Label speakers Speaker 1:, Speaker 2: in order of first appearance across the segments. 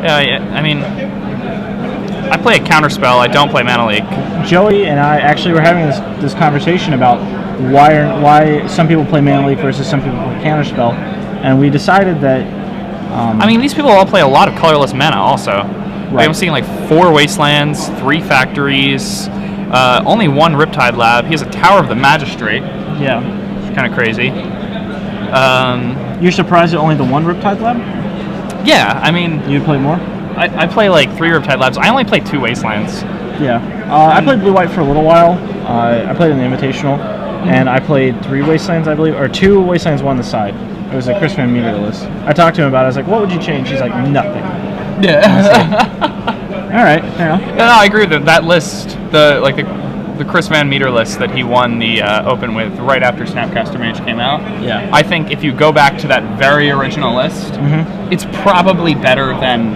Speaker 1: Yeah, I mean, I play a counterspell. I don't play Mana Leak.
Speaker 2: Joey and I actually were having this conversation about why some people play Mana Leak versus some people play counterspell, and we decided that.
Speaker 1: I mean, these people all play a lot of colorless mana also.
Speaker 2: Right.
Speaker 1: Like, I'm seeing like 4 Wastelands, 3 Factories, only 1 Riptide Lab. He has a Tower of the Magistrate.
Speaker 2: Yeah.
Speaker 1: It's kind of crazy.
Speaker 2: You're surprised at only the 1 Riptide Lab?
Speaker 1: Yeah, I mean...
Speaker 2: You'd play more?
Speaker 1: I play like 3 Riptide Labs. I only play 2 Wastelands.
Speaker 2: Yeah. I played Blue-White for a little while. I played in the Invitational, and I played 3 Wastelands, I believe, or 2 Wastelands, 1 on the side. It was a Chris Van Meter list. I talked to him about it. I was like, what would you change? He's like, nothing.
Speaker 1: Yeah.
Speaker 2: All right. Yeah.
Speaker 1: No, I agree with that list. The Chris Van Meter list that he won the Open with right after Snapcaster Mage came out.
Speaker 2: Yeah.
Speaker 1: I think if you go back to that very original list, it's probably better than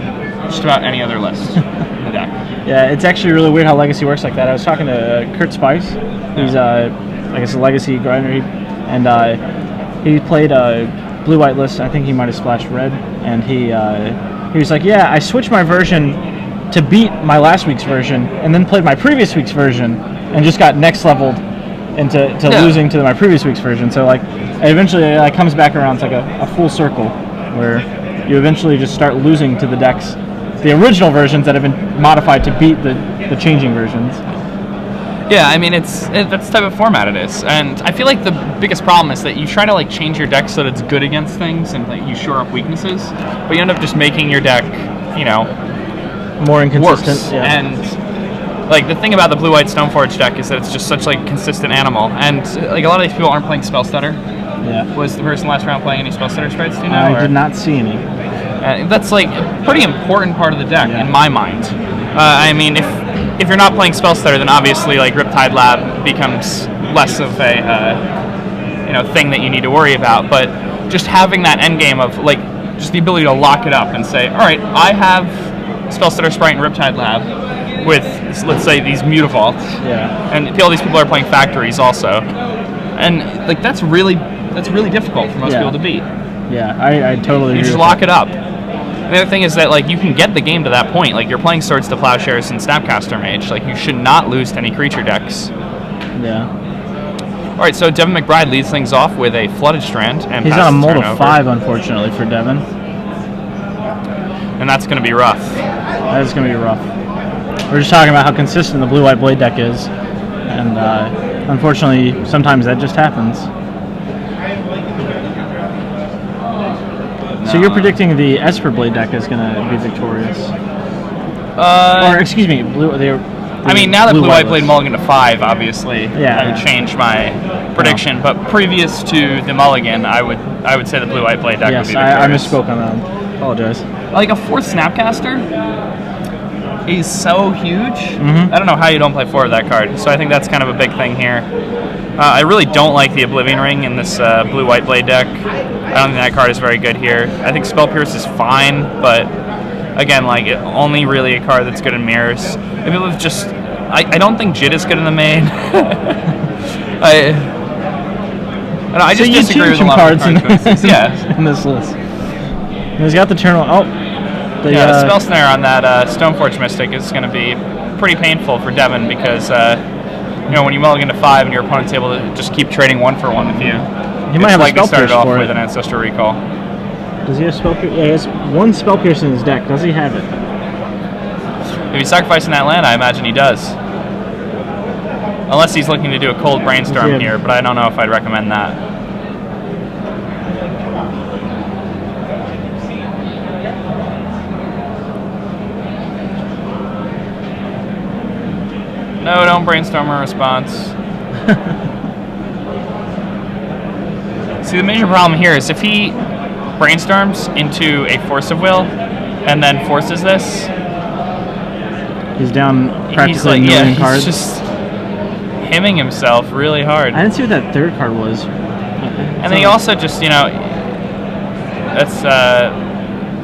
Speaker 1: just about any other list in the deck.
Speaker 2: Yeah, it's actually really weird how Legacy works like that. I was talking to Kurt Spice. He's I guess a Legacy grinder, and he played Blue-White list. I think he might have splashed red, and he was like, yeah, I switched my version to beat my last week's version, and then played my previous week's version, and just got next leveled into losing to my previous week's version. So like, eventually it comes back around. It's like a full circle where you eventually just start losing to the decks, the original versions that have been modified to beat the changing versions.
Speaker 1: Yeah, I mean, that's the type of format it is, and I feel like the biggest problem is that you try to like change your deck so that it's good against things and like you shore up weaknesses, but you end up just making your deck,
Speaker 2: more inconsistent.
Speaker 1: Worse.
Speaker 2: Yeah.
Speaker 1: And like the thing about the Blue-White Stoneforge deck is that it's just such like consistent animal, and like a lot of these people aren't playing Spell Stutter.
Speaker 2: Yeah.
Speaker 1: Was the person last round playing any Spell Stutter sprites? Do you know?
Speaker 2: I did not see any.
Speaker 1: That's like a pretty important part of the deck in my mind. I mean, if you're not playing Spell Stutter, then obviously like Riptide Lab becomes less of a thing that you need to worry about. But just having that end game of like just the ability to lock it up and say, all right, I have Spell Stutter Sprite and Riptide Lab with, let's say, these Mutavaults.
Speaker 2: Yeah.
Speaker 1: And all these people are playing Factories also, and like that's really difficult for most people to beat.
Speaker 2: Yeah, I totally agree.
Speaker 1: You just lock it up. The other thing is that like you can get the game to that point. Like you're playing Swords to Plowshares and Snapcaster Mage. Like you should not lose to any creature decks.
Speaker 2: Yeah.
Speaker 1: All right, so Devin McBride leads things off with a Flooded Strand, and
Speaker 2: he's on a mold
Speaker 1: turnover.
Speaker 2: of 5, unfortunately, for Devin.
Speaker 1: And that's going to be rough.
Speaker 2: That is going to be rough. We're just talking about how consistent the Blue-White Blade deck is, and unfortunately, sometimes that just happens. So you're predicting the Esper Blade deck is going to be victorious? Or excuse me,
Speaker 1: I mean, now that Blue-White Blade mulligan to 5, obviously, I would change my prediction. But previous to the mulligan, I would say the Blue-White Blade deck would be victorious.
Speaker 2: I misspoke on that. Apologize.
Speaker 1: Like a 4th Snapcaster is so huge. I don't know how you don't play 4 of that card. So I think that's kind of a big thing here. I really don't like the Oblivion Ring in this Blue-White Blade deck. I don't think that card is very good here. I think Spell Pierce is fine, but again, like only really a card that's good in mirrors. Maybe it was just I don't think Jit is good in the main. I just disagree with a lot of card choices.
Speaker 2: In this list. He's got the turn one. Oh,
Speaker 1: the Spell Snare on that Stoneforge Mystic is going to be pretty painful for Devin because when you mulligan to 5 and your opponent's able to just keep trading 1 for 1 with you.
Speaker 2: He might have a Spell Pierce
Speaker 1: off
Speaker 2: for
Speaker 1: with an Ancestral Recall.
Speaker 2: Does he have Spell Pierce? Yeah, he has 1 Spell Pierce in his deck. Does he have it?
Speaker 1: If he's sacrificing that land, I imagine he does. Unless he's looking to do a cold Brainstorm here, but I don't know if I'd recommend that. No, don't Brainstorm a response. See, the major problem here is if he Brainstorms into a Force of Will and then forces this,
Speaker 2: he's down practically a million cards.
Speaker 1: He's just hemming himself really hard.
Speaker 2: I didn't see what that 3rd card was.
Speaker 1: And then he also just, that's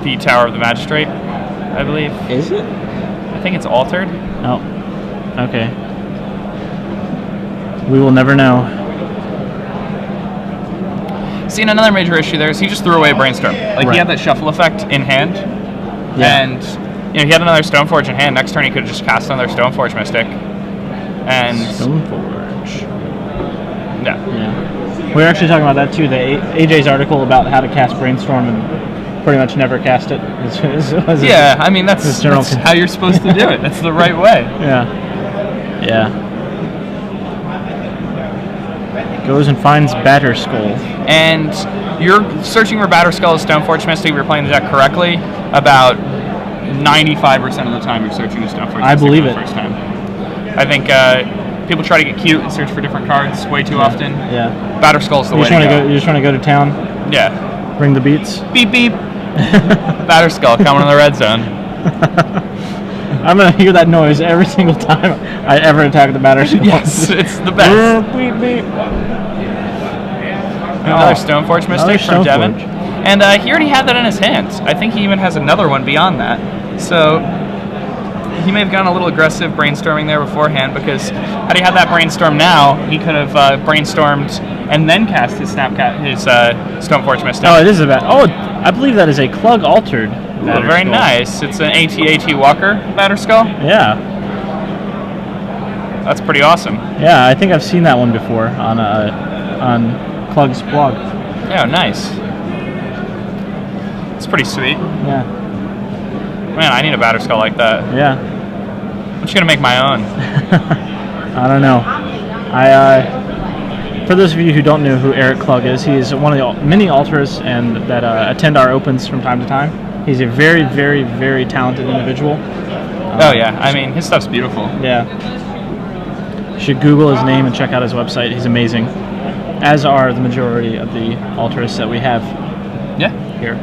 Speaker 1: the Tower of the Magistrate, I believe.
Speaker 2: Is it?
Speaker 1: I think it's altered.
Speaker 2: Oh, okay. We will never know.
Speaker 1: See, and another major issue there is he just threw away Brainstorm. Like, he had that shuffle effect in hand.
Speaker 2: Yeah.
Speaker 1: And he had another Stoneforge in hand. Next turn he could have just cast another Stoneforge Mystic. And
Speaker 2: Stoneforge.
Speaker 1: Yeah.
Speaker 2: We were actually talking about that too. The AJ's article about how to cast Brainstorm and pretty much never cast it.
Speaker 1: Yeah, I mean that's how you're supposed to do it. That's the right way.
Speaker 2: Yeah. Goes and finds Batterskull.
Speaker 1: And you're searching for Batterskull as Stoneforge Mystic. If you're playing the deck correctly, about 95% of the time you're searching a Stoneforge Mystic.
Speaker 2: I believe
Speaker 1: for
Speaker 2: it.
Speaker 1: the first time. I think people try to get cute and search for different cards way too often.
Speaker 2: Yeah.
Speaker 1: Batterskull's the way to go.
Speaker 2: You just want to go to town?
Speaker 1: Yeah.
Speaker 2: Bring the beats?
Speaker 1: Beep, beep. Batterskull coming in the red zone.
Speaker 2: I'm going to hear that noise every single time I ever attack the Batterskull.
Speaker 1: Yes, it's the best.
Speaker 2: Beep, beep.
Speaker 1: Another Stoneforge Mystic from Devin. And he already had that in his hand. I think he even has another one beyond that. So he may have gone a little aggressive brainstorming there beforehand, because had he had that brainstorm now, he could have brainstormed and then cast his Stoneforge Mystic.
Speaker 2: Oh, it is a I believe that is a Klug altered.
Speaker 1: Oh, very nice. It's an AT-AT Walker Batterskull.
Speaker 2: Yeah.
Speaker 1: That's pretty awesome.
Speaker 2: Yeah, I think I've seen that one before on Klug's blog.
Speaker 1: Yeah, nice. It's pretty sweet.
Speaker 2: Yeah.
Speaker 1: Man, I need a Batterskull like that.
Speaker 2: Yeah.
Speaker 1: I'm just gonna make my own.
Speaker 2: I don't know. For those of you who don't know who Eric Klug is, he is one of the many alters and that attend our opens from time to time. He's a very, very, very talented individual.
Speaker 1: Oh yeah, I mean his stuff's beautiful.
Speaker 2: Yeah. You should Google his name and check out his website. He's amazing, as are the majority of the alters that we have.
Speaker 1: Yeah.
Speaker 2: Here.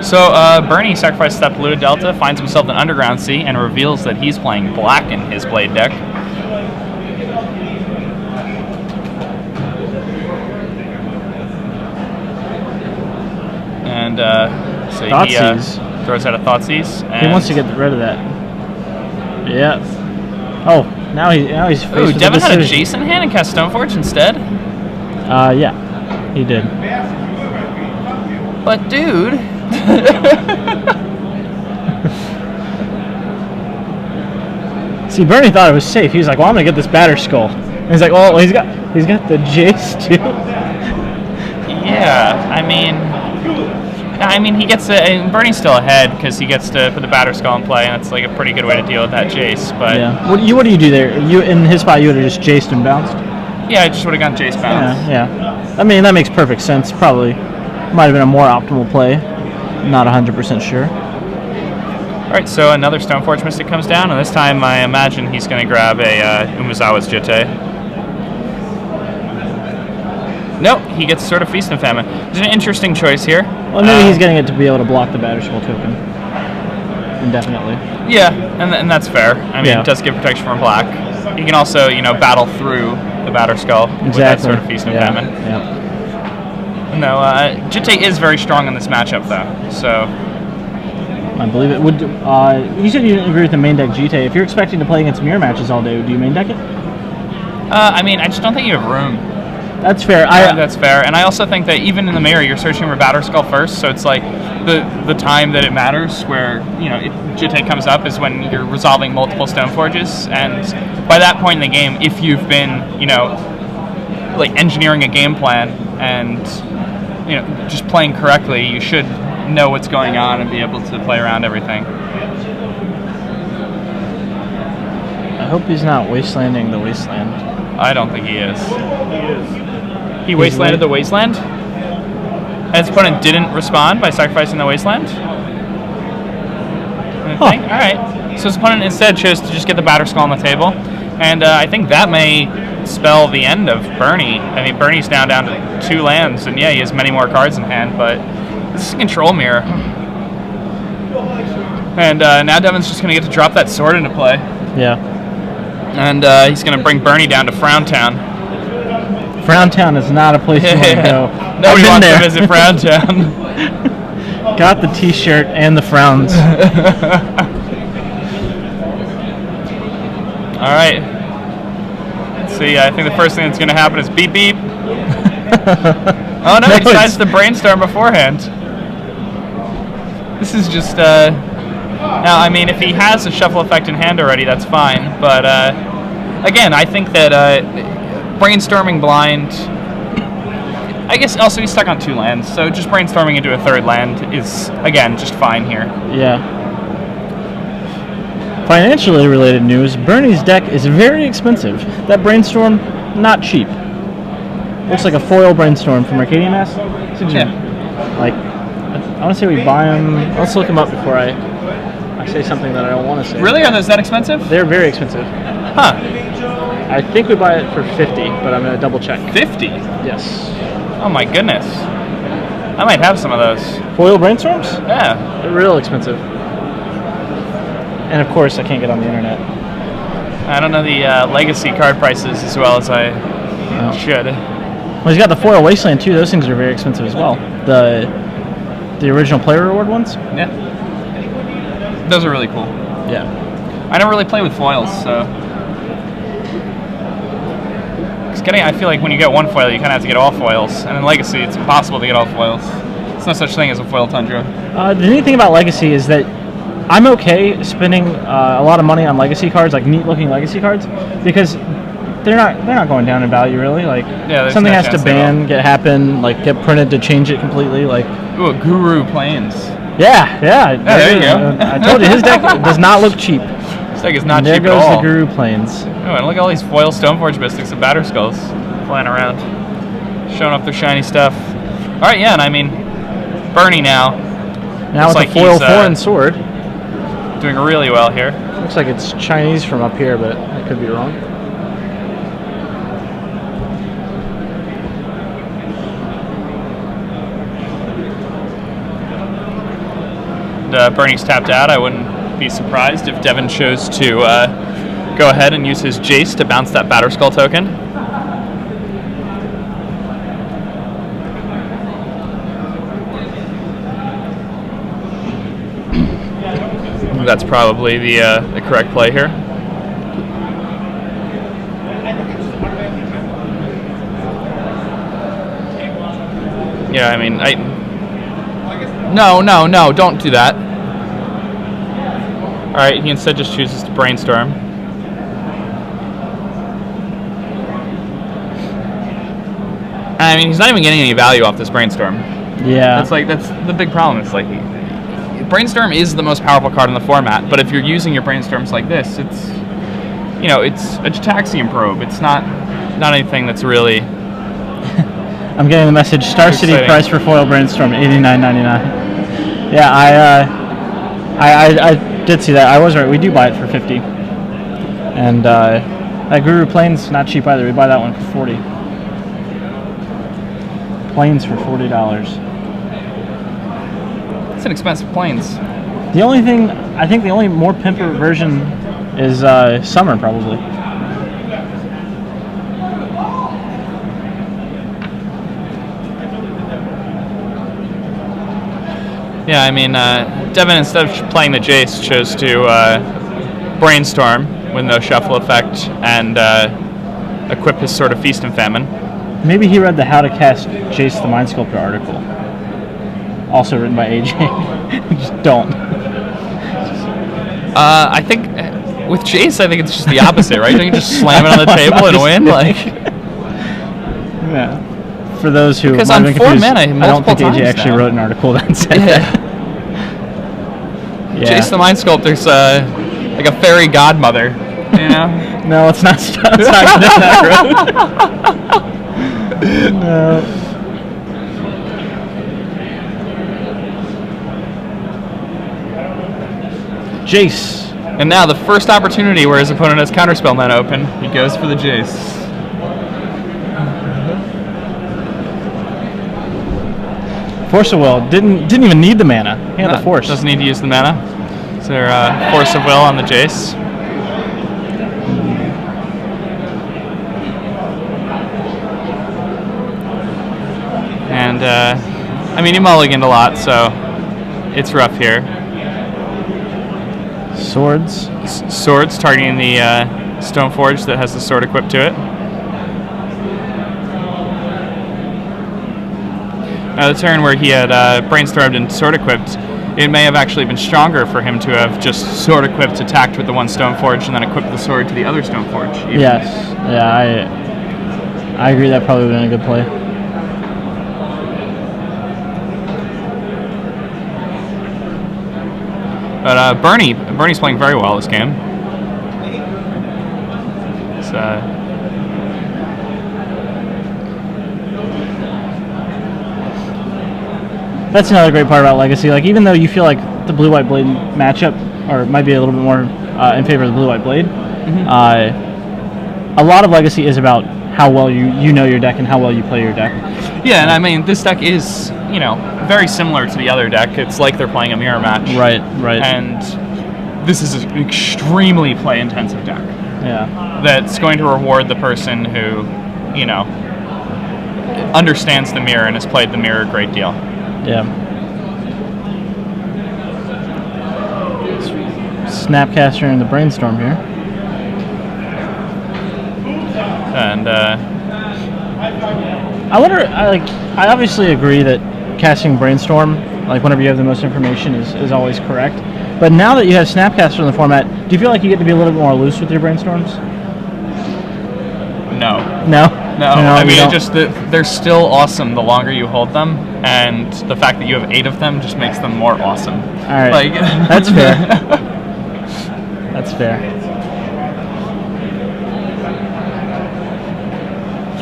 Speaker 1: So Bernie sacrifices step Blue Delta, finds himself an Underground Sea, and reveals that he's playing black in his Blade deck. And so he throws out a Thoughtseize.
Speaker 2: He wants to get rid of that. Yeah. Oh, now he's faced with
Speaker 1: Devin
Speaker 2: a
Speaker 1: had a
Speaker 2: decision.
Speaker 1: Jason hand and cast Stoneforge instead?
Speaker 2: Yeah, he did.
Speaker 1: But dude...
Speaker 2: See, Bernie thought it was safe. He was like, "Well, I'm gonna get this Batterskull." And he's like, "Oh, he's got the Jace too."
Speaker 1: Yeah, I mean, he gets to, and Bernie's still ahead because he gets to put the Batterskull in play, and it's like a pretty good way to deal with that Jace. But
Speaker 2: yeah, what do you do there? You in his spot, you would have just Jaced and bounced.
Speaker 1: Yeah, I just would have gone Jace bounce.
Speaker 2: Yeah. I mean, that makes perfect sense. Probably might have been a more optimal play. Not 100% sure.
Speaker 1: Alright, so another Stoneforge Mystic comes down, and this time I imagine he's going to grab a Umezawa's Jitte. Nope, he gets sort of Feast and Famine. It's an interesting choice here.
Speaker 2: Well, maybe he's getting it to be able to block the Batterskull token indefinitely.
Speaker 1: Yeah, and that's fair. I mean, it does give protection from black. He can also, battle through the Batterskull with that sort of Feast and Famine.
Speaker 2: Yeah.
Speaker 1: No, Jitte is very strong in this matchup, though, so...
Speaker 2: I believe it. You said you didn't agree with the main deck Jitte. If you're expecting to play against mirror matches all day, do you main deck it?
Speaker 1: I mean, I just don't think you have room.
Speaker 2: That's fair.
Speaker 1: That's fair, and I also think that even in the mirror, you're searching for Batterskull first, so it's like the time that it matters, where Jitte comes up is when you're resolving multiple Stoneforges, and by that point in the game, if you've been like engineering a game plan and just playing correctly, you should know what's going on and be able to play around everything.
Speaker 2: I hope he's not wastelanding the wasteland.
Speaker 1: I don't think he is. He wastelanded the wasteland? And his opponent didn't respond by sacrificing the wasteland? Alright. So his opponent instead chose to just get the Batterskull on the table. And I think that may spell the end of Bernie. I mean, Bernie's now down to 2 lands, and yeah, he has many more cards in hand, but this is a control mirror. And now Devin's just going to get to drop that sword into play.
Speaker 2: Yeah.
Speaker 1: And he's going to bring Bernie down to Frowntown.
Speaker 2: Frowntown is not a place you want to go.
Speaker 1: Nobody wants to visit Frowntown.
Speaker 2: Got the t-shirt and the frowns.
Speaker 1: Alright. Let's see, I think the first thing that's going to happen is beep beep. Oh no, he decides to brainstorm beforehand. This is just Now, I mean, if he has a shuffle effect in hand already, that's fine. But again, I think that brainstorming blind. I guess also he's stuck on 2 lands, so just brainstorming into a 3rd land is again just fine here.
Speaker 2: Yeah. Financially related news: Bernie's deck is very expensive. That brainstorm, not cheap. Looks like a foil brainstorm from Arcadia Mass.
Speaker 1: Yeah.
Speaker 2: Like, I want to say we buy them. Let's look them up before I say something that I don't want to say.
Speaker 1: Really? Are those that expensive?
Speaker 2: They're very expensive.
Speaker 1: Huh.
Speaker 2: I think we buy it for 50, but I'm going to double check.
Speaker 1: 50?
Speaker 2: Yes.
Speaker 1: Oh my goodness. I might have some of those.
Speaker 2: Foil brainstorms?
Speaker 1: Yeah.
Speaker 2: They're real expensive. And of course, I can't get on the internet.
Speaker 1: I don't know the legacy card prices as well as I should.
Speaker 2: Well, he's got the foil wasteland too. Those things are very expensive as well. The original player reward ones.
Speaker 1: Yeah. Those are really cool.
Speaker 2: Yeah.
Speaker 1: I don't really play with foils, so. I feel like when you get one foil, you kind of have to get all foils, and in Legacy, it's impossible to get all foils. There's no such thing as a foil Tundra.
Speaker 2: The neat thing about Legacy is that I'm okay spending a lot of money on Legacy cards, like neat-looking Legacy cards, because they're not going down in value really. Like something has to happen, like get printed to change it completely. Like
Speaker 1: ooh, Guru Plains.
Speaker 2: Yeah.
Speaker 1: There you go.
Speaker 2: I told you his deck does not look cheap.
Speaker 1: This deck is not
Speaker 2: cheap
Speaker 1: at all.
Speaker 2: There goes the Guru Plains.
Speaker 1: Oh, and look at all these foil Stoneforge Mystics and Batter Skulls flying around, showing off their shiny stuff. All right, yeah, and I mean, Bernie now.
Speaker 2: Now with like the foil foreign sword.
Speaker 1: Doing really well here.
Speaker 2: Looks like it's Chinese from up here, but I could be wrong.
Speaker 1: Bernie's tapped out. I wouldn't be surprised if Devin chose to go ahead and use his Jace to bounce that Batter Skull token. That's probably the correct play here. Yeah, I mean, No, don't do that. Alright, he instead just chooses to brainstorm. I mean, he's not even getting any value off this brainstorm.
Speaker 2: Yeah.
Speaker 1: That's the big problem. It's like, brainstorm is the most powerful card in the format, but if you're using your brainstorms like this, it's a Jataxian probe. It's not anything that's really...
Speaker 2: I'm getting the message, Star City price for foil brainstorm, $89.99. Yeah, I did see that. I was right. We do buy it for 50. And that Guru Plains, not cheap either. We buy that one for 40. Plains for $40.
Speaker 1: It's an expensive Plains.
Speaker 2: The only thing, I think the only more pimper version is Summer, probably.
Speaker 1: Yeah, I mean, Devin, instead of playing the Jace, chose to brainstorm with no shuffle effect and equip his Sword of Feast and Famine.
Speaker 2: Maybe he read the How to Cast Jace the Mind Sculptor article, also written by AJ. Just don't.
Speaker 1: I think with Jace, I think it's just the opposite, right? Don't you just slam it on the table and win? Like,
Speaker 2: yeah. For those who
Speaker 1: because
Speaker 2: might
Speaker 1: on
Speaker 2: have been
Speaker 1: 4
Speaker 2: confused,
Speaker 1: mana,
Speaker 2: I don't think AJ actually
Speaker 1: now.
Speaker 2: wrote an article that said that.
Speaker 1: Yeah. Jace the Mind Sculptor's like a fairy godmother, you know?
Speaker 2: No, it's not. It's not that road. No. Jace.
Speaker 1: And now the first opportunity where his opponent has Counterspell mana open, he goes for the Jace.
Speaker 2: Force of Will didn't even need the mana. He had the force.
Speaker 1: Doesn't need to use the mana. Is there Force of Will on the Jace? And I mean, he mulliganed a lot, so it's rough here.
Speaker 2: Swords.
Speaker 1: Swords targeting the Stoneforge that has the sword equipped to it. The turn where he had brainstormed and sword equipped, it may have actually been stronger for him to have just sword equipped, attacked with the one Stoneforge, and then equipped the sword to the other Stoneforge. Even.
Speaker 2: Yes. Yeah, I agree. That probably would have been a good play.
Speaker 1: But Bernie's playing very well this game. It's,
Speaker 2: that's another great part about Legacy. Like, even though you feel like the blue-white blade matchup or might be a little bit more in favor of the blue-white blade, a lot of Legacy is about how well you know your deck and how well you play your deck.
Speaker 1: Yeah, and I mean, this deck is, very similar to the other deck. It's like they're playing a mirror match.
Speaker 2: Right.
Speaker 1: And this is an extremely play-intensive deck.
Speaker 2: Yeah.
Speaker 1: That's going to reward the person who, understands the mirror and has played the mirror a great deal.
Speaker 2: Yeah. Snapcaster and the Brainstorm here.
Speaker 1: And
Speaker 2: I obviously agree that casting Brainstorm, like whenever you have the most information, is always correct. But now that you have Snapcaster in the format, do you feel like you get to be a little bit more loose with your Brainstorms?
Speaker 1: No.
Speaker 2: I
Speaker 1: mean, they're still awesome the longer you hold them, and the fact that you have 8 of them just makes them more awesome.
Speaker 2: All right.
Speaker 1: Like,
Speaker 2: that's fair. That's fair.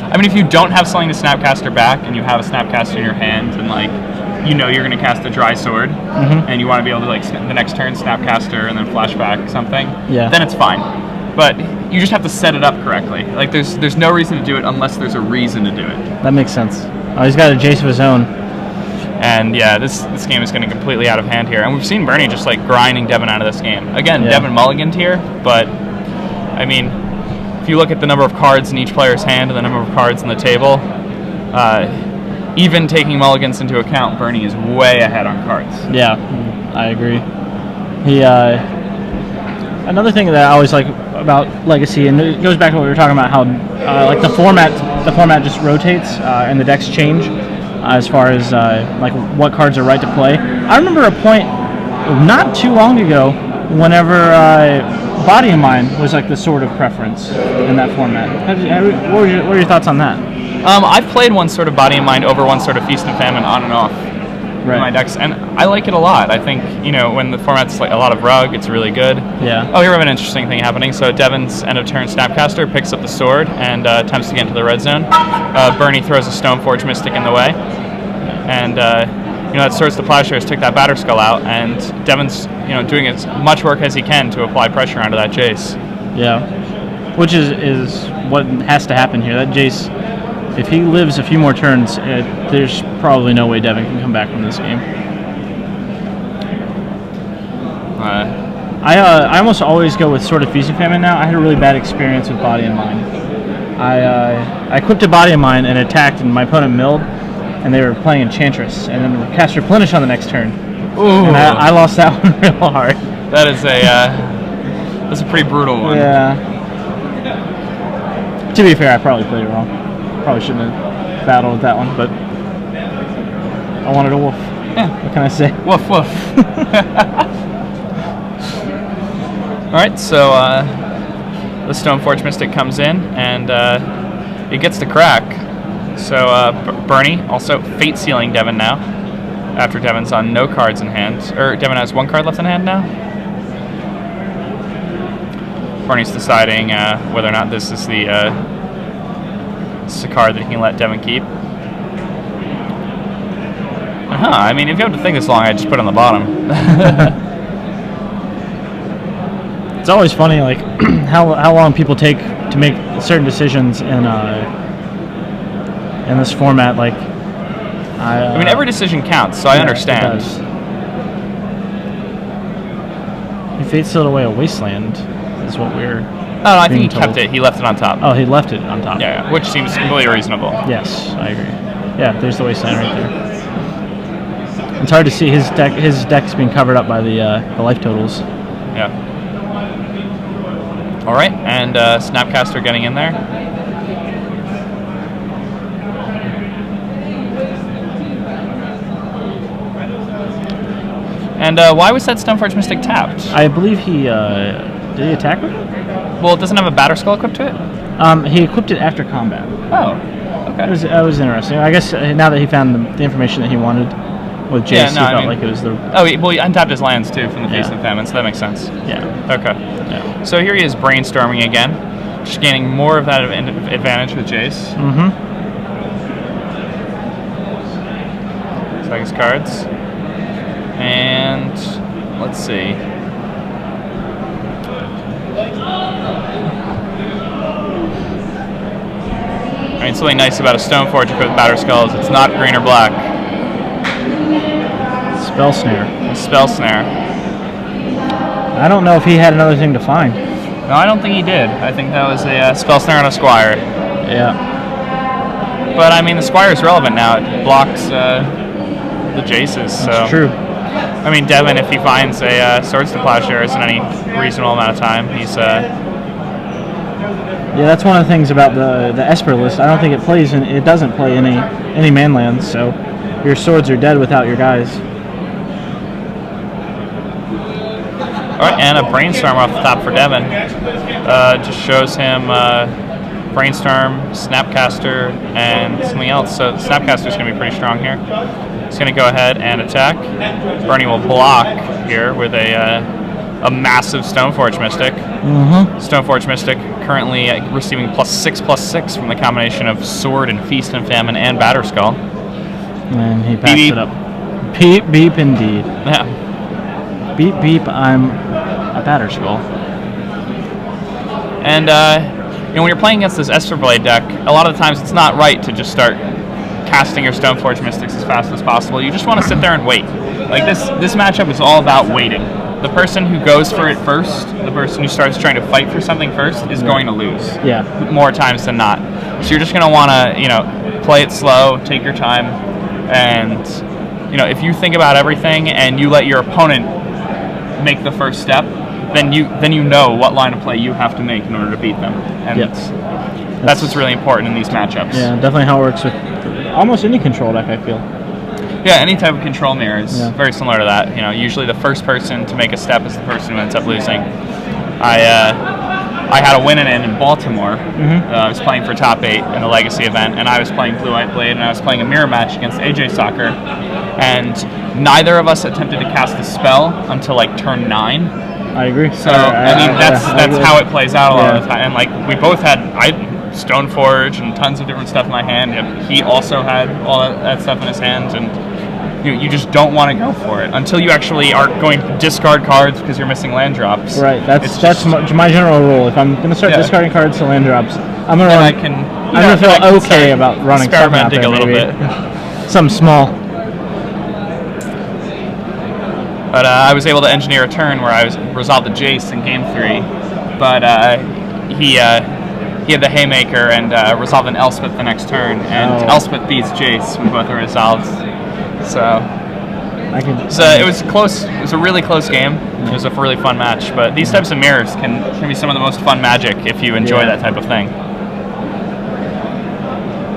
Speaker 1: I mean, if you don't have something to Snapcaster back, and you have a Snapcaster in your hand, and you're going to cast a dry sword, and you want to be able to the next turn Snapcaster and then flashback something, then it's fine. But you just have to set it up correctly. Like, there's no reason to do it unless there's a reason to do it.
Speaker 2: That makes sense. Oh, he's got a Jace of his own.
Speaker 1: And yeah, this game is getting completely out of hand here. And we've seen Bernie just grinding Devin out of this game. Again, Devin mulliganed here, but I mean, if you look at the number of cards in each player's hand and the number of cards on the table, even taking mulligans into account, Bernie is way ahead on cards.
Speaker 2: Yeah, I agree. Another thing that I always like about Legacy, and it goes back to what we were talking about, how the format just rotates and the decks change as far as what cards are right to play. I remember a point not too long ago whenever Body and Mind was the sort of preference in that format. What are your thoughts on that?
Speaker 1: I've played one sort of Body and Mind over one sort of Feast and Famine on and off. In my decks, and I like it a lot. I think, when the format's a lot of rug, it's really good.
Speaker 2: Yeah.
Speaker 1: Oh, here we have an interesting thing happening. So Devin's end of turn Snapcaster picks up the sword and attempts to get into the red zone. Bernie throws a Stoneforge Mystic in the way, and that Swords to Plowshares took that Batterskull out, and Devin's doing as much work as he can to apply pressure onto that Jace.
Speaker 2: Yeah, which is what has to happen here. That Jace, if he lives a few more turns, there's probably no way Devin can come back from this game. I almost always go with Sword of Feast and Famine now. I had a really bad experience with Body and Mind. I equipped a Body and Mind and attacked, and my opponent milled, and they were playing Enchantress, and then cast Replenish on the next turn.
Speaker 1: Ooh.
Speaker 2: And I lost that one real hard.
Speaker 1: That is that's a pretty brutal one.
Speaker 2: Yeah. To be fair, I probably played it wrong. Probably shouldn't have battled with that one, but I wanted a wolf.
Speaker 1: Yeah.
Speaker 2: What can I say?
Speaker 1: Woof woof. Alright, so the Stoneforge Mystic comes in, and it gets the crack. So Bernie also Fate Sealing Devin now, after Devin's on no cards in hand. Or Devin has 1 card left in hand now? Bernie's deciding whether or not this is the card that he can let Devin keep. I mean, if you have to think this long, I'd just put it on the bottom.
Speaker 2: It's always funny, how long people take to make certain decisions in this format. I
Speaker 1: mean, every decision counts, so I understand.
Speaker 2: It does. He Fate Sealed away a Wasteland, is what we're.
Speaker 1: Oh, no, I think he kept it. He left it on top.
Speaker 2: Oh, he left it on top.
Speaker 1: Yeah, which seems completely reasonable.
Speaker 2: Yes, I agree. Yeah, there's the Wasteland right there. It's hard to see his deck. His deck's being covered up by the life totals.
Speaker 1: Yeah. All right, and Snapcaster getting in there. And why was that Stoneforge Mystic tapped?
Speaker 2: I believe he did he attack with it?
Speaker 1: Well, it doesn't have a Batter Skull equipped to it?
Speaker 2: He equipped it after combat.
Speaker 1: Oh, okay.
Speaker 2: That was interesting. I guess now that he found the information that he wanted with Jace, he felt like it was the...
Speaker 1: Oh, well, he untapped his lands, too, from the Feast and Famine, so that makes sense.
Speaker 2: Yeah.
Speaker 1: Okay.
Speaker 2: Yeah.
Speaker 1: So here he is brainstorming again, just gaining more of that advantage with Jace.
Speaker 2: Mm-hmm.
Speaker 1: Select his cards. And let's see. I mean, something nice about a Stoneforge equipped with Batter Skull is it's not green or black.
Speaker 2: Spell Snare.
Speaker 1: Spell Snare.
Speaker 2: I don't know if he had another thing to find.
Speaker 1: No, I don't think he did. I think that was a Spell Snare on a Squire.
Speaker 2: Yeah.
Speaker 1: But, I mean, the Squire is relevant now. It blocks the Jaces. So.
Speaker 2: That's true.
Speaker 1: I mean, Devin, if he finds a Swords to Plowshares in any reasonable amount of time, he's...
Speaker 2: Yeah, that's one of the things about the Esper list. I don't think it doesn't play any manlands, so your swords are dead without your guys.
Speaker 1: Alright, and a Brainstorm off the top for Devin. Just shows him Brainstorm, Snapcaster, and something else. So Snapcaster's going to be pretty strong here. He's going to go ahead and attack. Bernie will block here with a massive Stoneforge Mystic.
Speaker 2: Mm-hmm.
Speaker 1: Stoneforge Mystic currently receiving +6/+6 from the combination of Sword and Feast and Famine and Batter Skull.
Speaker 2: And he backs
Speaker 1: Beep.
Speaker 2: it up. Beep, beep, indeed.
Speaker 1: Yeah.
Speaker 2: Beep, beep, I'm a Batter Skull.
Speaker 1: And, when you're playing against this Esper Blade deck, a lot of the times it's not right to just start casting your Stoneforge Mystics as fast as possible. You just want to sit there and wait. Like, this matchup is all about waiting. The person who goes for it first, the person who starts trying to fight for something first, is going to lose.
Speaker 2: Yeah.
Speaker 1: More times than not. So you're just going to want to, play it slow, take your time, and, if you think about everything and you let your opponent make the first step, then you know what line of play you have to make in order to beat them. And that's what's really important in these matchups.
Speaker 2: Yeah, definitely how it works with almost any control deck, I feel.
Speaker 1: Yeah, any type of control mirror is very similar to that. Usually the first person to make a step is the person who ends up losing. I had a win-in in Baltimore.
Speaker 2: Mm-hmm.
Speaker 1: I was playing for top 8 in a Legacy event, and I was playing Blue-White Blade, and I was playing a mirror match against AJ Soccer, and neither of us attempted to cast a spell until like turn 9.
Speaker 2: I agree.
Speaker 1: So that's how it plays out a lot of the time. And we both had Stoneforge and tons of different stuff in my hand. He also had all that stuff in his hands, and you just don't want to go for it until you actually are going to discard cards because you're missing land drops.
Speaker 2: Right. That's my general rule. If I'm going to start discarding cards to land drops, I'm going to feel okay about running
Speaker 1: experimenting a little bit.
Speaker 2: Something small.
Speaker 1: But I was able to engineer a turn where I resolved the Jace in game 3, but he had the Haymaker and resolved an Elspeth the next turn, and Elspeth beats Jace when both are resolved. So it was close. It was a really close game. It was a really fun match. But these types of mirrors can be some of the most fun magic if you enjoy that type of thing.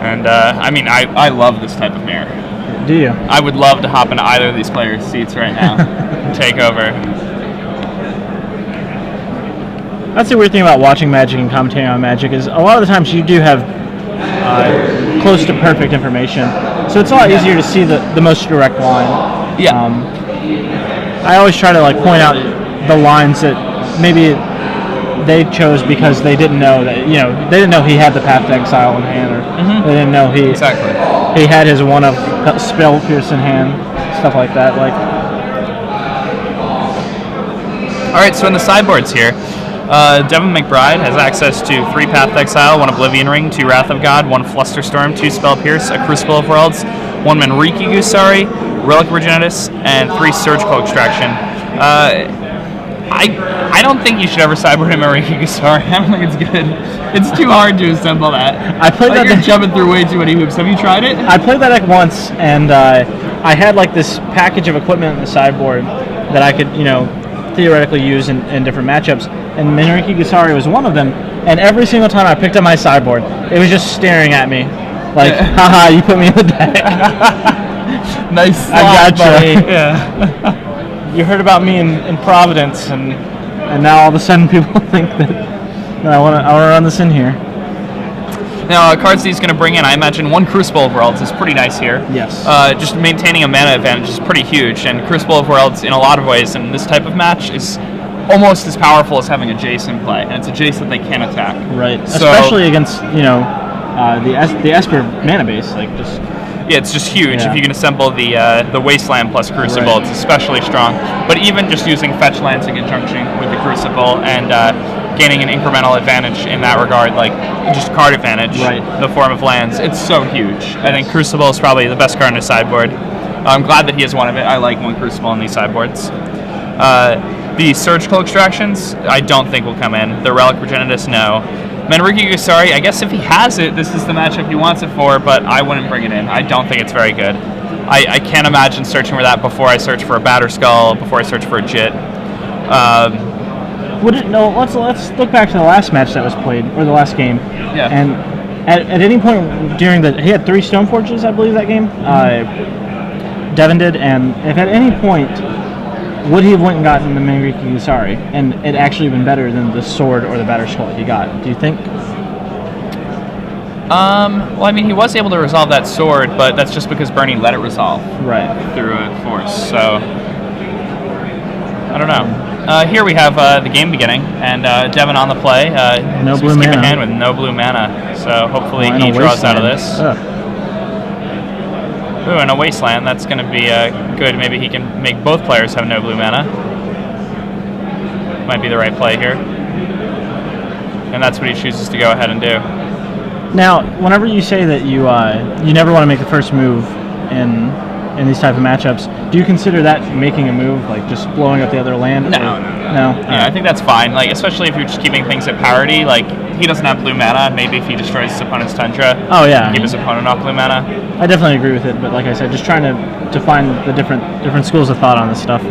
Speaker 1: And I love this type of mirror.
Speaker 2: Do you?
Speaker 1: I would love to hop into either of these players' seats right now and take over.
Speaker 2: That's the weird thing about watching Magic and commentating on Magic is a lot of the times you do have close to perfect information, so it's a lot easier to see the most direct line.
Speaker 1: Yeah.
Speaker 2: I always try to point out the lines that maybe they chose because they didn't know that they didn't know he had the Path to Exile in hand, or they didn't know he had his one of Spell Pierce in hand, stuff like that.
Speaker 1: All right, so in the sideboards here, Devin McBride has access to 3 Path to Exile, 1 Oblivion Ring, 2 Wrath of God, 1 Flusterstorm, 2 Spell Pierce, a Crucible of Worlds, 1 Manriki Gusari, Relic Virginitas, and 3 Surgical Extraction. I don't think you should ever sideboard him Manriki Gusari. I don't think it's good. It's too hard to assemble that.
Speaker 2: I played that.
Speaker 1: You're jumping through way too many hoops. Have you tried it?
Speaker 2: I played that deck once, and I had this package of equipment in the sideboard that I could, theoretically use in different matchups. And Manriki Gusari was one of them. And every single time I picked up my sideboard, it was just staring at me, like, haha, you put me in the deck.
Speaker 1: Nice slot,
Speaker 2: I gotcha.
Speaker 1: buddy. Yeah.
Speaker 2: you heard about me in Providence, and now all of a sudden people think that I want to run this in here.
Speaker 1: Now, cards that he's going to bring in, I imagine one Crucible of Worlds is pretty nice here.
Speaker 2: Yes.
Speaker 1: Just maintaining a mana advantage is pretty huge, and Crucible of Worlds, in a lot of ways, in this type of match, is almost as powerful as having a Jace in play, and it's a Jace that they can attack.
Speaker 2: Right. Especially against the Esper mana base, like just.
Speaker 1: Yeah, it's just huge.
Speaker 2: Yeah.
Speaker 1: If you can assemble the Wasteland plus Crucible,
Speaker 2: Right.
Speaker 1: it's especially strong. But even just using Fetch Lands in conjunction with the Crucible and gaining an incremental advantage in that regard, like just card advantage,
Speaker 2: Right.
Speaker 1: in the form of lands, it's so huge. I think Crucible is probably the best card in his sideboard. I'm glad that he has one of it. I like one Crucible in these sideboards. The Surgical Extractions, I don't think will come in. The Relic Progenitus, no. Manriki Gusari, I guess if he has it, this is the matchup he wants it for, but I wouldn't bring it in. I don't think it's very good. I can't imagine searching for that before I search for a Batterskull, before I search for a Jit.
Speaker 2: Let's look back to the last match that was played, or the last game.
Speaker 1: Yeah.
Speaker 2: And at any point during he had 3 Stoneforges, I believe, that game. Devin did, and if at any point would he have went and gotten the Manriki Gusari, and it actually been better than the sword or the Batterskull he got? Do you think?
Speaker 1: Well, I mean, he was able to resolve that sword, but that's just because Bernie let it resolve
Speaker 2: Right.
Speaker 1: through a force. So I don't know. Here we have the game beginning, and Devin on the play.
Speaker 2: No
Speaker 1: so
Speaker 2: blue
Speaker 1: he's keeping
Speaker 2: mana.
Speaker 1: hand with no blue mana. So hopefully
Speaker 2: And
Speaker 1: he
Speaker 2: a
Speaker 1: draws out of
Speaker 2: Wasteland.
Speaker 1: this. Ooh, and a Wasteland. That's going to be good. Maybe he can make both players have no blue mana. Might be the right play here. And that's what he chooses to go ahead and do.
Speaker 2: Now, whenever you say that you never want to make the first move in these type of matchups, do you consider that making a move, like just blowing up the other land?
Speaker 1: No.
Speaker 2: Yeah,
Speaker 1: I think that's fine. Like, especially if you're just keeping things at parity. Like, he doesn't have blue mana. Maybe if he destroys his opponent's Tundra,
Speaker 2: Oh yeah.
Speaker 1: keep his opponent off blue mana.
Speaker 2: I definitely agree with it, but like I said, just trying to find the different schools of thought on this stuff.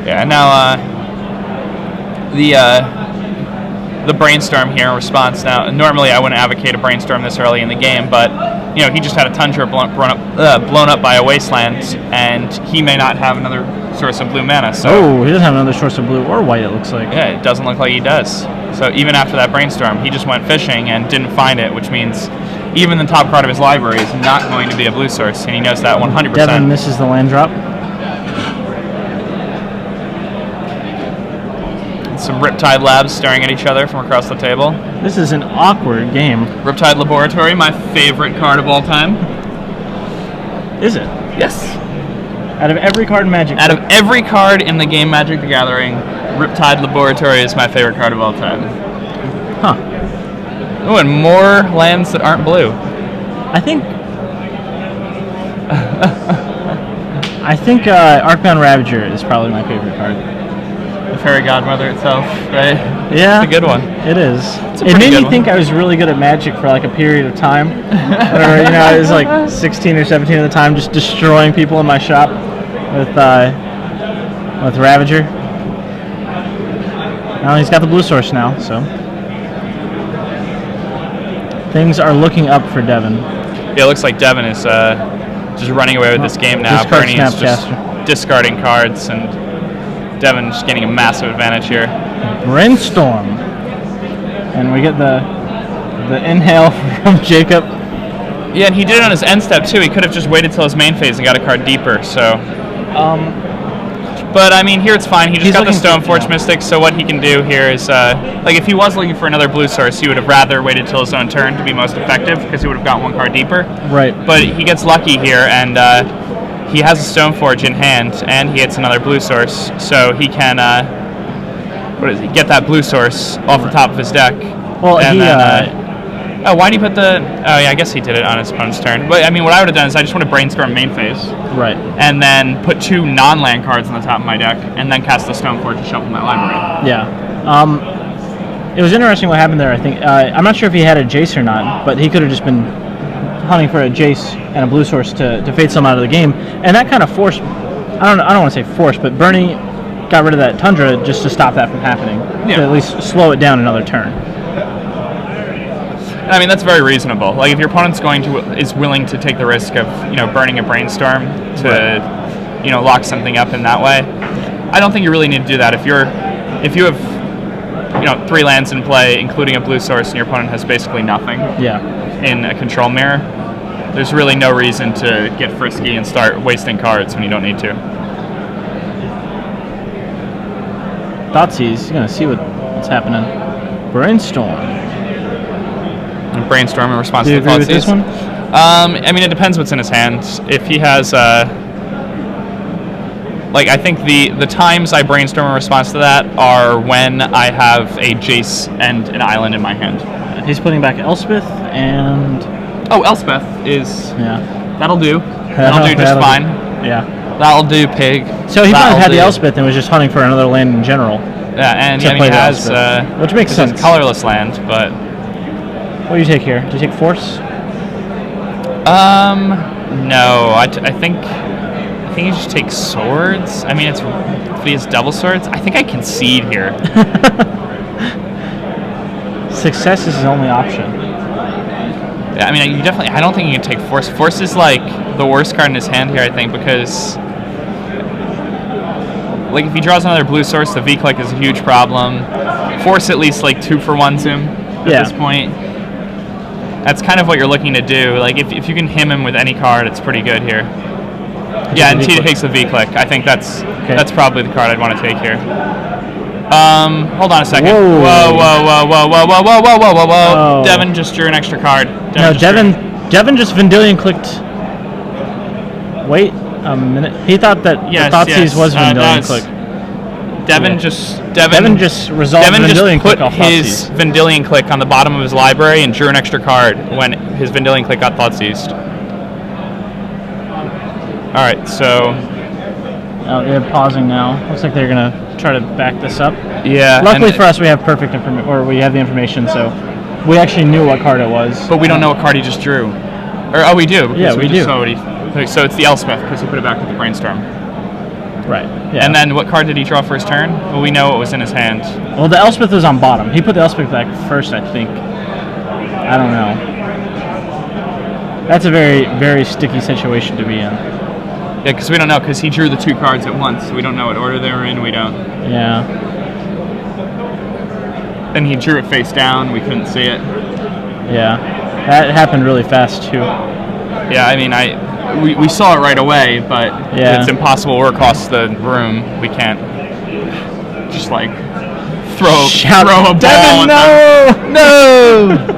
Speaker 1: Yeah. Now, the brainstorm here in response. Now, normally I wouldn't advocate a brainstorm this early in the game, but he just had a Tundra blown up by a Wasteland, and he may not have another source of blue mana. So
Speaker 2: Oh, he doesn't have another source of blue or white, it looks like.
Speaker 1: yeah, it doesn't look like he does. So even after that brainstorm, he just went fishing and didn't find it, which means even the top card of his library is not going to be a blue source, and he knows that 100%.
Speaker 2: Devin misses the land drop.
Speaker 1: Some Riptide Labs staring at each other from across the table.
Speaker 2: This is an awkward game.
Speaker 1: Riptide Laboratory, my favorite card of all time.
Speaker 2: Is it?
Speaker 1: Yes.
Speaker 2: Out of every card in Magic.
Speaker 1: Out of every card in the game Magic the Gathering, Riptide Laboratory is my favorite card of all time.
Speaker 2: Huh.
Speaker 1: Oh, and more lands that aren't blue.
Speaker 2: I think Arcbound Ravager is probably my favorite card.
Speaker 1: The Fairy Godmother itself, right?
Speaker 2: Yeah.
Speaker 1: It's a good one.
Speaker 2: It is.
Speaker 1: a
Speaker 2: It
Speaker 1: pretty
Speaker 2: made
Speaker 1: good
Speaker 2: me
Speaker 1: one.
Speaker 2: think I was really good at Magic for like a period of time. Whenever, I was like 16 or 17 at the time, just destroying people in my shop with Ravager. Now he's got the blue source now, so things are looking up for Devin.
Speaker 1: Yeah, it looks like Devin is just running away with this game now.
Speaker 2: Discard
Speaker 1: Bernie is just
Speaker 2: Snapcaster.
Speaker 1: discarding cards, and Devin just getting a massive advantage here.
Speaker 2: Brainstorm. And we get the inhale from Jacob.
Speaker 1: Yeah, and he did it on his end step too. He could have just waited till his main phase and got a card deeper. So, but I mean, here it's fine. He just
Speaker 2: He's
Speaker 1: got the
Speaker 2: looking for-
Speaker 1: Stoneforge Mystic. So what he can do here is, like, if he was looking for another blue source, he would have rather waited till his own turn to be most effective because he would have got one card deeper.
Speaker 2: Right.
Speaker 1: But he gets lucky here, and he has a Stoneforge in hand, and he hits another blue source, so he can get that blue source off the top of his deck.
Speaker 2: Well,
Speaker 1: and
Speaker 2: he,
Speaker 1: why did he put the? Oh yeah, I guess he did it on his opponent's turn. But I mean, what I would have done is I just want to brainstorm main phase,
Speaker 2: Right.
Speaker 1: and then put 2 non-land cards on the top of my deck, and then cast the Stoneforge to shuffle my library.
Speaker 2: Yeah. It was interesting what happened there, I think. I'm not sure if he had a Jace or not, but he could have just been hunting for a Jace and a blue source to fade some out of the game. And that kind of forced, I don't want to say forced, but Bernie got rid of that Tundra just to stop that from happening.
Speaker 1: Yeah.
Speaker 2: To at least slow it down another turn.
Speaker 1: And I mean, that's very reasonable. Like, if your opponent's is willing to take the risk of, burning a brainstorm to, lock something up in that way, I don't think you really need to do that if you have 3 lands in play, including a blue source, and your opponent has basically nothing.
Speaker 2: Yeah.
Speaker 1: In a control mirror. There's really no reason to get frisky and start wasting cards when you don't need to.
Speaker 2: Thoughtseize, you're gonna see what's happening. Brainstorm.
Speaker 1: And brainstorm in response
Speaker 2: Do you
Speaker 1: to
Speaker 2: agree with this
Speaker 1: Thoughtseize.
Speaker 2: one?
Speaker 1: I mean, it depends what's in his hand. If he has, I think the times I brainstorm in response to that are when I have a Jace and an island in my hand.
Speaker 2: He's putting back Elspeth and...
Speaker 1: Oh, Elspeth is...
Speaker 2: Yeah.
Speaker 1: That'll do. That'll do just fine.
Speaker 2: Yeah.
Speaker 1: That'll do, pig.
Speaker 2: So he might have had the Elspeth and was just hunting for another land in general.
Speaker 1: Yeah, and he has...
Speaker 2: which makes sense.
Speaker 1: Colorless land, but...
Speaker 2: What do you take here? Do you take Force?
Speaker 1: No. I think he just takes swords. I mean, if he has double swords, I think I concede here.
Speaker 2: Success is his only option.
Speaker 1: Yeah, I mean, I don't think you can take Force. Force is like the worst card in his hand here, I think, because like if he draws another blue source, the V-click is a huge problem. Force at least like 2-for-1s him at this point. That's kind of what you're looking to do. Like if you can him him with any card, it's pretty good here. Yeah, and he takes the V-click. I think that's probably the card I'd want to take here. Hold on a second. Whoa. Devin just drew an extra card.
Speaker 2: Devin just Vendilion clicked. Wait a minute. He thought that Thoughtseize was Vendilion click.
Speaker 1: Devin just
Speaker 2: resolved Vendilion click off
Speaker 1: Thoughtseize. His Vendilion click on the bottom of his library and drew an extra card when his Vendilion click got Thoughtseized. All right, so.
Speaker 2: They're pausing now. Looks like they're gonna try to back this up.
Speaker 1: Yeah.
Speaker 2: Luckily for us, we have perfect information, or we have the information, so we actually knew what card it was.
Speaker 1: But we don't know what card he just drew. Or we do.
Speaker 2: Yeah, we do.
Speaker 1: So it's the Elspeth because he put it back with the brainstorm.
Speaker 2: Right. Yeah.
Speaker 1: And then what card did he draw for his turn? Well, we know what was in his hand.
Speaker 2: Well, the Elspeth was on bottom. He put the Elspeth back first, I think. I don't know. That's a very, very sticky situation to be in.
Speaker 1: Yeah, because we don't know, because he drew the 2 cards at once, so we don't know what order they were in, we don't.
Speaker 2: Yeah.
Speaker 1: And he drew it face down, we couldn't see it.
Speaker 2: Yeah. That happened really fast, too.
Speaker 1: Yeah, I mean, we saw it right away, but it's impossible. We're across the room. We can't just, like, throw a
Speaker 2: Devin,
Speaker 1: ball. No!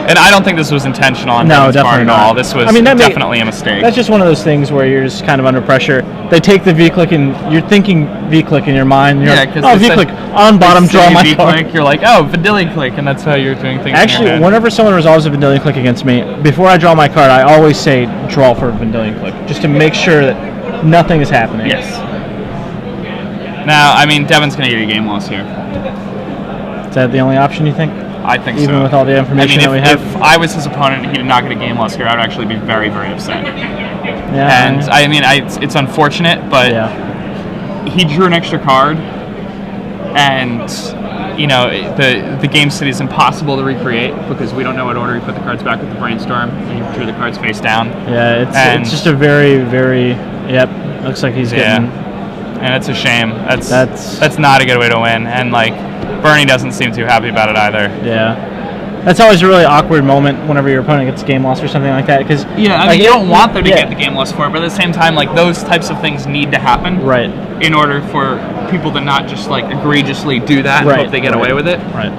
Speaker 1: And I don't think this was intentional on Devin's part at all. This was definitely a mistake.
Speaker 2: That's just one of those things where you're just kind of under pressure. They take the V-click and you're thinking V-click in your mind. You're V-click on bottom, draw my card.
Speaker 1: You're like, oh, Vendilion click, and that's how you're doing things.
Speaker 2: Actually, whenever someone resolves a Vendilion click against me, before I draw my card, I always say draw for a Vendilion click, just to make sure that nothing is happening.
Speaker 1: Yes. Now, I mean, Devin's going to get a game loss here.
Speaker 2: Is that the only option, you think?
Speaker 1: I think so.
Speaker 2: Even with all the information that we have?
Speaker 1: If I was his opponent and he did not get a game loss here, I would actually be very, very upset.
Speaker 2: Yeah.
Speaker 1: And, I mean, it's unfortunate, but he drew an extra card, and, you know, the game state is impossible to recreate because we don't know what order he put the cards back with the brainstorm, and he drew the cards face down.
Speaker 2: Yeah, it's just a very, very, looks like he's getting...
Speaker 1: And it's a shame. That's not a good way to win, and, like, Bernie doesn't seem too happy about it either.
Speaker 2: Yeah. That's always a really awkward moment whenever your opponent gets game loss or something like that. Cause,
Speaker 1: yeah, I mean, you don't want them to get the game loss for it, but at the same time, like, those types of things need to happen.
Speaker 2: Right.
Speaker 1: In order for people to not just, like, egregiously do that and hope they get away with it.
Speaker 2: Right.